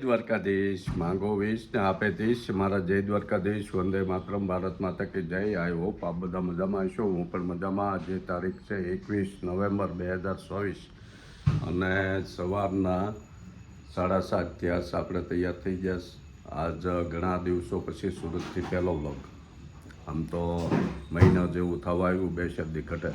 દ્વારકાધીશ માંગો વીસ ને આપે 30 મારા જય દ્વારકાધીશ વંદે માતરમ ભારત માતા કી જય. આઈ હોપ આપ બધા મજામાં હશો. હું પણ મજામાં. આજે તારીખ છે 21 નવેમ્બર 2024 અને સવારના 7:30 થયા. આપણે તૈયાર થઈ ગયા. આજ ઘણા દિવસો પછી સુરતથી પહેલો વ્લોગ. આમ તો મહિના જેવું થવા આવ્યું, 2 શબ્દી ઘટે.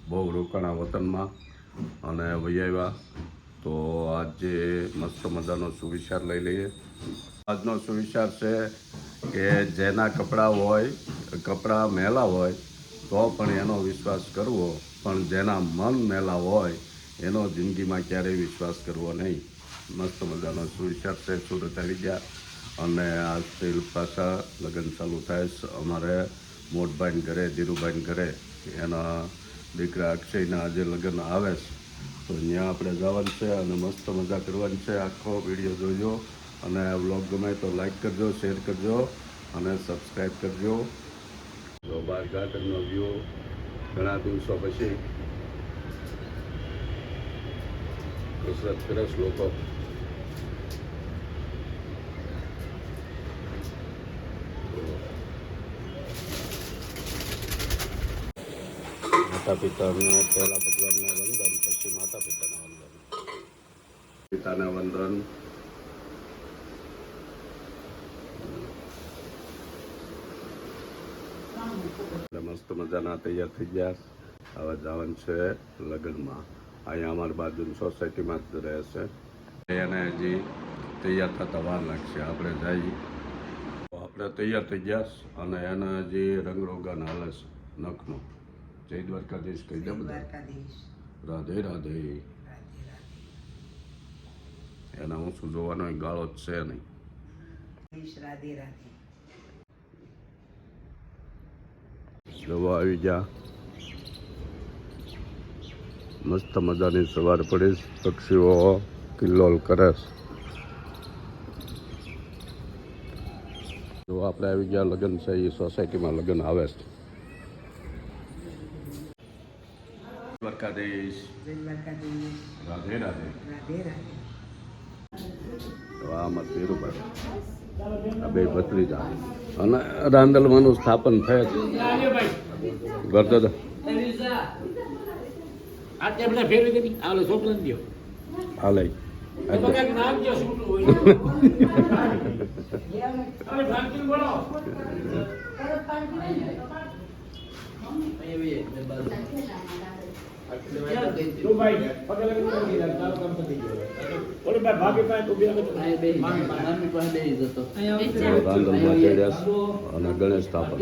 બહુ રોકાણા વતનમાં અને વહી આવ્યા. તો આજે મસ્ત મજાનો સુવિચાર લઈ લઈએ. આજનો સુવિચાર છે કે જેના કપડાં મેલા હોય તો પણ એનો વિશ્વાસ કરવો, પણ જેના મન મેલા હોય એનો જિંદગીમાં ક્યારેય વિશ્વાસ કરવો નહીં. મસ્ત મજાનો સુવિચાર છે. સુરત આવી ગયા અને આજથી પાછા લગ્ન ચાલુ થાય છે. અમારે મોટભાઈને ઘરે, ધીરુભાઈને ઘરે એના દીકરા અક્ષયના આજે લગ્ન આવે છે. તો અહીંયા આપણે જવાનું છે અને મસ્ત મજા કરવાની છે. આખો વિડીયો જોજો અને વ્લોગ ગમે તો લાઈક કરજો, શેર કરજો અને સબસ્ક્રાઈબ કરજો. તો બહાર ગાર્ડનનો વ્યૂ ઘણા દિવસો પછી કસરત કરે છે લોકો. માતા પિતાને પહેલા ભગવાનને વંદન, પછી માતા પિતાના વંદન. પિતાને વંદન. મસ્ત મજાના તૈયાર થઈ ગયા. હવે જવાનું છે લગ્નમાં. અહીંયા અમારી બાજુની સોસાયટીમાં જ રહે છે. એને હજી તૈયાર થતા વાર લાગશે. આપણે જઈએ. આપણે તૈયાર થઈ ગયા અને એને હજી રંગરોગાન હાલે છે નખનો. જય દ્વારકાધીશ કહી દે બધા. રાધે રાધે. એના હું શું જોવાનો ગાળો જ છે નહીં. રાધે રાધે. દવા આવી ગયા. મસ્ત મજાની સવાર પડી. પક્ષીઓ કિલ્લોલ કરે. જો આપણે આવી ગયા. લગ્ન છે એ સોસાયટીમાં લગ્ન આવે છે. દ્વારકાધીશ. રાધે રાધે. આમાં ધીરુભાઈ આ બે ભત્રીજા અને રાંદલમાંનું સ્થાપન થયા છે. કરતો હાલે રાંદલમાં ચડ્યા અને ગણેશ સ્થાપન.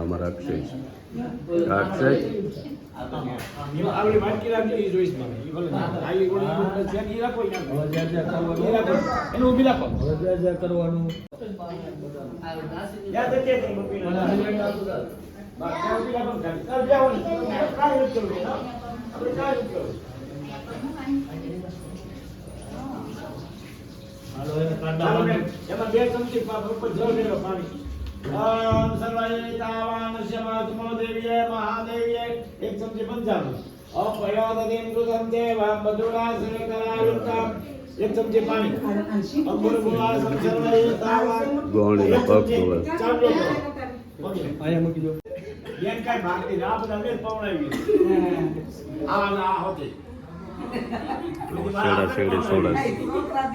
અમારા અક્ષય છે. અક્ષય કરવાનું. એમાં 2 ચમચી ઉપર જળ મેળો પાણી. ઓમ સર્વાયતાવાન શમતુમો દેવીએ મહાદેવીએ 1 ચમચી પંચામૃત. ઓમ પ્રયોદદેમ કૃતમ દેવામ બદુરા સકરાયુક્તમ 1 ચમચી પાણી. ઓમ ગુરુવાર સર્વાયતાવાન ગોણી પગ ધોવે. આયા મૂકી દો. બેન કાઈ ભાગતી ના બધા મેં પવણાવી. આ હોતી છેડા છેડી સોડા. છોકરા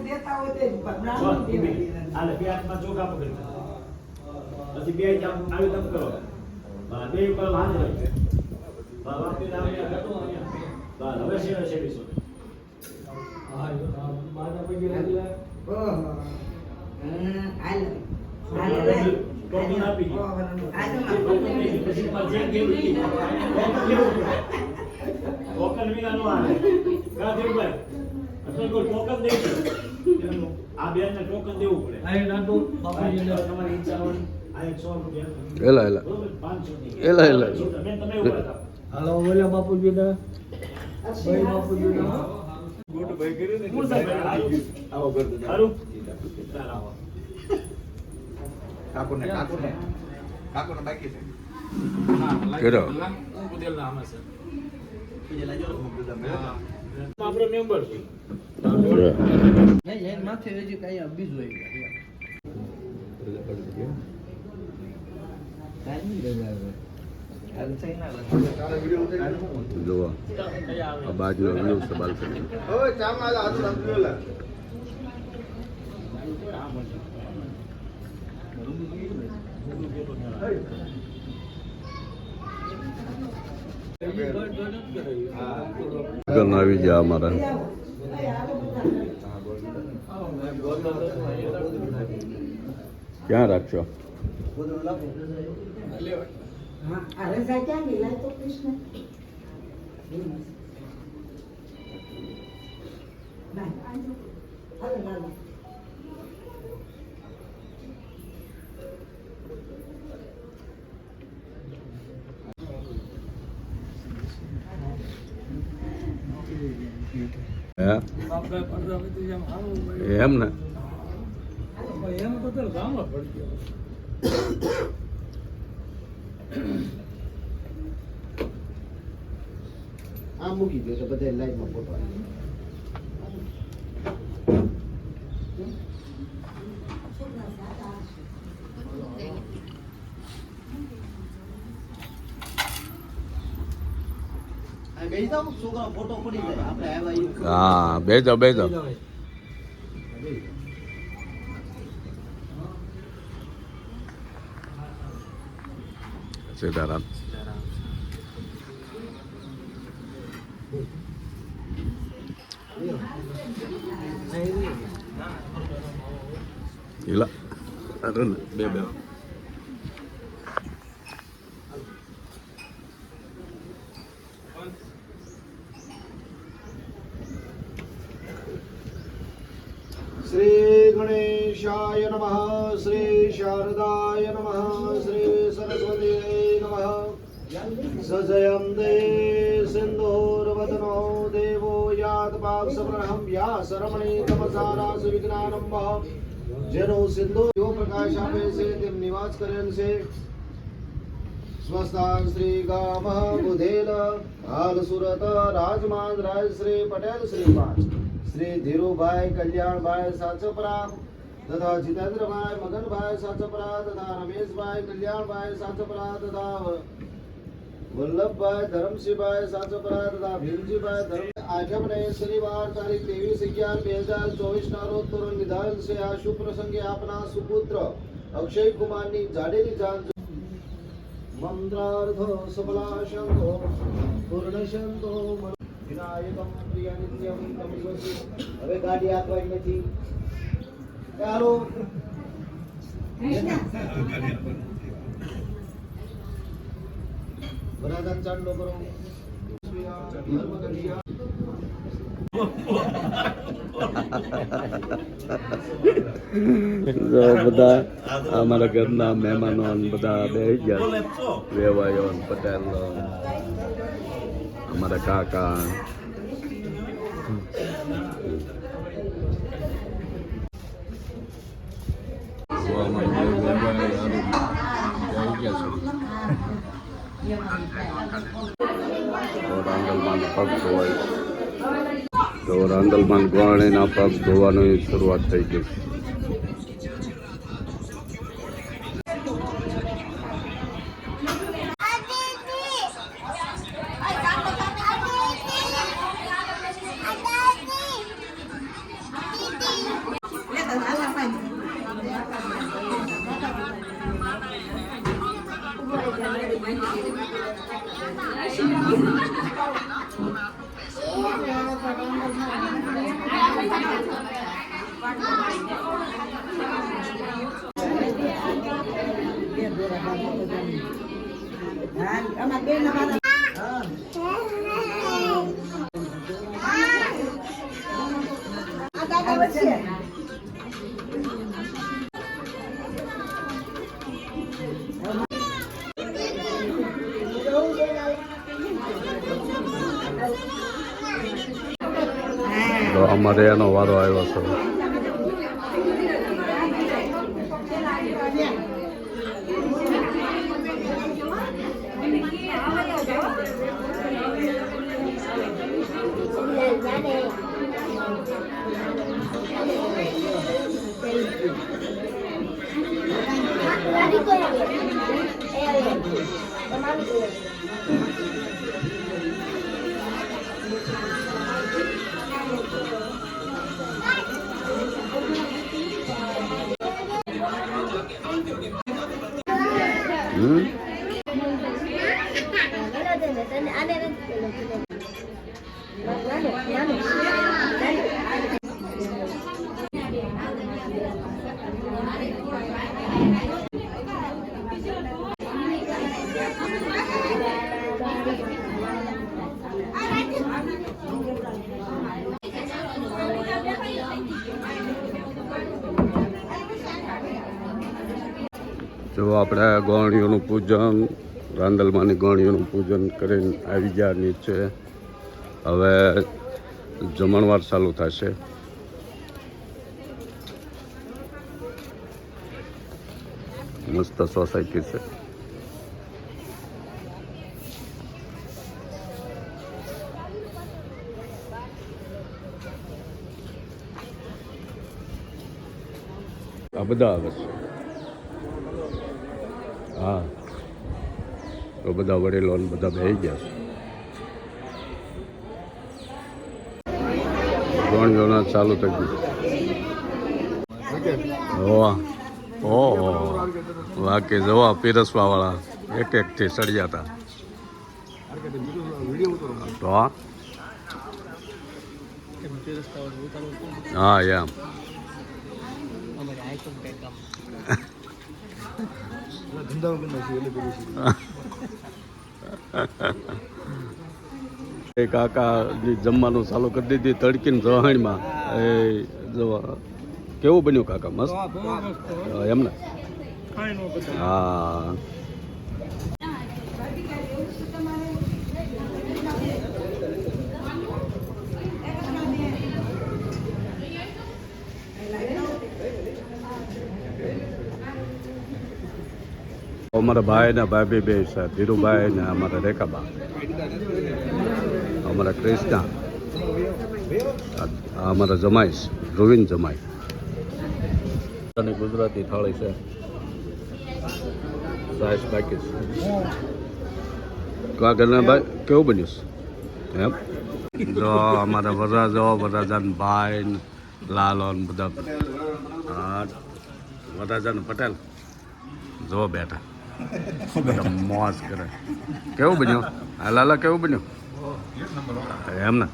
દેતા હોય તે બ્રાહ્મણ દેવા. આલે બે હાથમાં ચોખા પકડતા. પછી બે જામ આવી તમ કરો. બે ઉપર હાથ હોય. બાપી નામ કાઢો અહીંયા. બસ હવે શેડા શેડી સો. માતા પગે લાગી. ઓહો. હાલ કોપી આપી. પછી પાછે ગેલી. ટોકન વિના નો આવે. કા દેવભાઈ અથવા કોઈ ટોકન દેજો. આ બેન ને ટોકન દેવું પડે. આ નાટો બાપુજીને તમારી ઈચ્છા હોય. આ 100 રૂપિયા. એલા 500 મેં તમે ઉભા હતા. હાલો બોલ્યા બાપુજીને. ભાઈ બાપુજીને ગોટુ ભાઈ કર્યું ને. હું સાહેબ આવો કર દો. સારું. ચાલ આવો. કાકોને બાકી છે. હા, કેરો ઉદેલ ના આમાં છે. આપણો મેમ્બર છે નહીં માથે હજી કઈ બીજું જુઓ આ બાજુનો વ્યૂ છે બાલ્કની. લગ્ન આવી ગયા અમારા. ક્યાં રાખશો? આ રજા ક્યાં ગઈ લાય તો કૃષ્ણ ના હાલો હાલો હે એમ ને એમ તો ગામમાં પડી આ મૂકી દો તો બધા લાઈનમાં ફોટો આવી હા બેજો બેજો. Sitaram. Gila. Aduh, bebel. Shri ગણેશાય નમઃ, શ્રી શારદાય નમઃ, શ્રી સરસ્વતી નમઃ. સજયંતે સિંદૂરવદનો દેવો યાત પાક્ષપ્રહમ વ્યાસરમણે તપસારાસ વિજ્ઞાનમ. જેનો સિંદૂર એવો પ્રકાશ આપે છે તેમ નિવાસ કરેલ છે. સ્વસ્થાન શ્રી ગામ બુધેલ હાલ સુરત રાજમાન રાજ શ્રી પટેલ શ્રીપાદ શ્રી ધીરુભાઈ કલ્યાણભાઈ સાચપરા તથા જીતેન્દ્રભાઈ મગનભાઈ સાચપરા તથા રમેશભાઈ કલ્યાણભાઈ સાચપરા તથા વલ્લભભાઈ ધરમસિંહભાઈ સાચપરા તથા ભીમજીભાઈ ધર્મ. આઠમને શનિવાર તારીખ 23/11/2024 ના રોજ તોરણ વિધાયેલ છે. આ શુભ પ્રસંગે આપના સુપુત્ર અક્ષય કુમારની જાડેરી જાન મંત્રાર્થ સફલાશંતો પૂર્ણશંતો વિનાયકમ પ્રિય નિત્યમ તમસ્વતી. હવે ગાડી આપવાની નથી. ચાલો બરાબર ચાંદલો કરો. જો બધા અમારા ઘરના મહેમાનો બધા બેસી ગયા. વેવાયો પટેલ અમારા કાકા. રાંદલમાન ગોવાણીના પગ ધોવાની શરૂઆત થઈ ગઈ. અમાર બેન અમારા આ દાદા વચ્ચે તો અમારે એનો વારો આવ્યો છે. જો આપણે ગોળણીઓનું પૂજન રાંદલમાંની ગોળણીઓનું પૂજન કરીને આવી ગયા નીચે. હવે જમણવાર ચાલુ થશે. મસ્ત સોસાયટી છે. આ બધા આવે છે. હા, તો બધા વડીલો ને બધા બેસી ગયા છે. ગોળણીઓના ચાલુ થઈ ગયું. ઓહો, વાકે જવા પીરસવા વાળા એક થી સળિયા હતા. તો હા એમ એ કાકા જમવાનું ચાલુ કરી દીધી તડકીને જવાણીમાં. એ જવા કેવું બન્યું કાકા? મસ્ત એમને. હા, અમારા ભાઈ ને ભાભી બે છે, ધીરુભાઈ ને અમારા રેખાબા, અમારા કૃષ્ણા, અમારા જમાઈ છે, ધ્રુવીન જમાઈ. ગુજરાતી થાળી છે, સાઈઝ બાકી છે. કાગળના ભાઈ કેવું બન્યું છે એમ? જો અમારા વરરાજો વરરાજાન ભાઈ લાલો ને બધા. હા, વરરાજાન પટેલ જો બેઠા મોજ કરે. કેવું બન્યું? હા લાલા કેવું બન્યું એમ ને?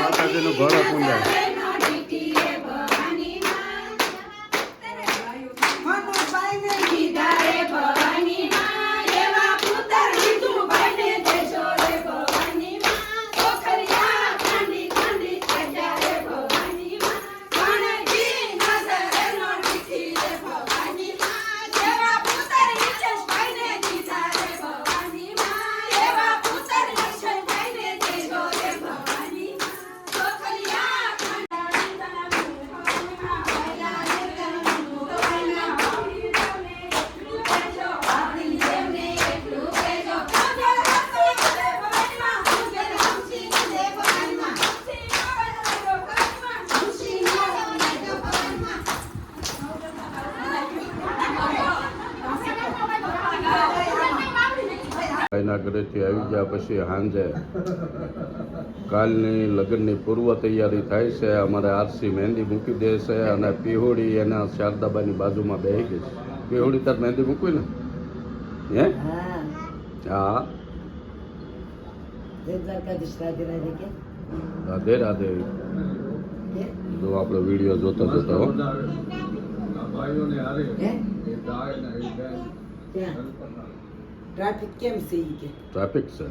માતાજીનું ઘર પૂંજાય. ભાઈના ઘરેથી આવી ગયા પછી સાંજે કાલની લગ્નની પૂર્વ તૈયારી થાય છે. અમારે આરસી મહેંદી મૂકી દે છે અને પીહોળી એના શારદાબાની બાજુમાં બેસી ગઈ છે. પીહોળી તાર મહેંદી મૂકવી ને? હે? હા, રાધે રાધે. જો આપણો વિડીયો જોતા જોતા હો. ટ્રાફિક કેમ છે ઈ કે? ટ્રાફિક છે.